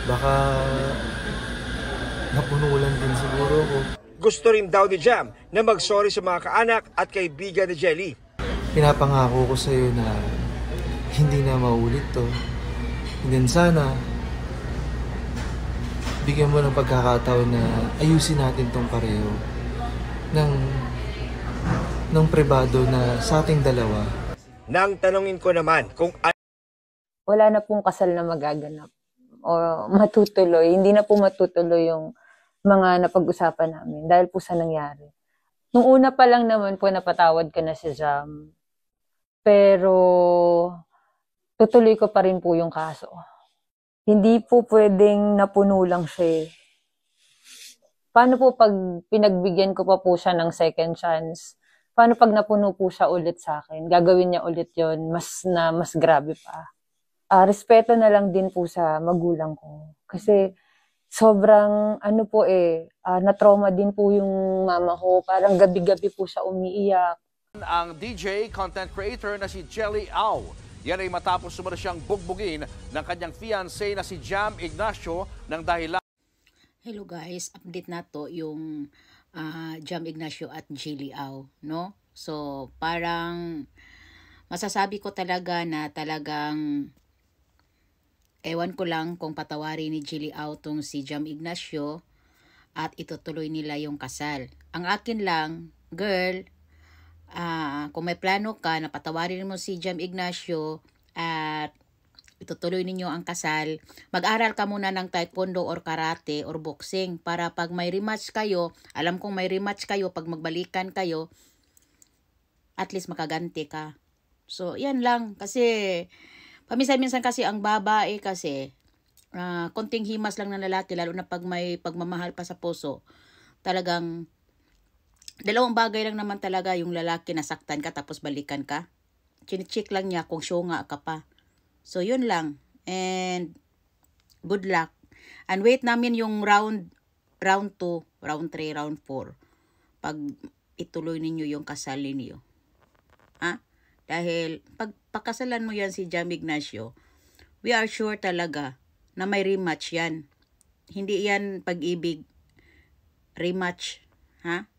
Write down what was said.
Baka napunulan din siguro ako. Gusto rin daw ni Jam na mag-sorry sa mga kaanak at kaibigan ni Jelly. Pinapangako ko sa'yo na hindi na maulit to. And then sana, bigyan mo ng pagkakataon na ayusin natin tong pareho ng pribado na sa ating dalawa. Nang tanungin ko naman kung wala na pong kasal na magaganap o matutuloy. Hindi na po matutuloy yung mga napag-usapan namin dahil po sa nangyari. Nung una pa lang naman po napatawad ka na si Jam. Pero tutuloy ko pa rin po yung kaso. Hindi po pwedeng napuno lang siya. Paano po pag pinagbigyan ko pa po siya ng second chance? Paano pag napuno po siya ulit sa akin? Gagawin niya ulit yon mas grabe pa. Respeto na lang din po sa magulang ko. Kasi sobrang na-trauma din po yung mama ko. Parang gabi-gabi po siya umiiyak. Ang DJ content creator na si Jelly Au. Yan ay matapos sumara siyang bugbugin ng kanyang fiancé na si Jam Ignacio ng dahilan. Hello guys, update na to yung Jam Ignacio at Jelly Au, no? So parang masasabi ko talaga na talagang ewan ko lang kung patawarin ni Jelly Au tong si Jam Ignacio at itutuloy nila yung kasal. Ang akin lang, girl, kung may plano ka na patawarin mo si Jam Ignacio at itutuloy ninyo ang kasal, mag-aral ka muna ng taekwondo or karate or boxing para pag may rematch kayo, alam kong may rematch kayo, pag magbalikan kayo, at least makaganti ka. So, yan lang. Kasi paminsan-minsan kasi ang babae kasi, konting himas lang ng lalaki, lalo na pag may pagmamahal pa sa puso, talagang dalawang bagay lang naman talaga, yung lalaki nasaktan ka tapos balikan ka. Chine-check lang niya kung syunga ka pa. So, yun lang. And good luck. And wait namin yung round 2, round 3, round 4. Pag ituloy ninyo yung kasal ninyo. Ha? Dahil pag pakasalan mo yan si Jam Ignacio, we are sure talaga na may rematch yan. Hindi yan pag-ibig rematch. Ha?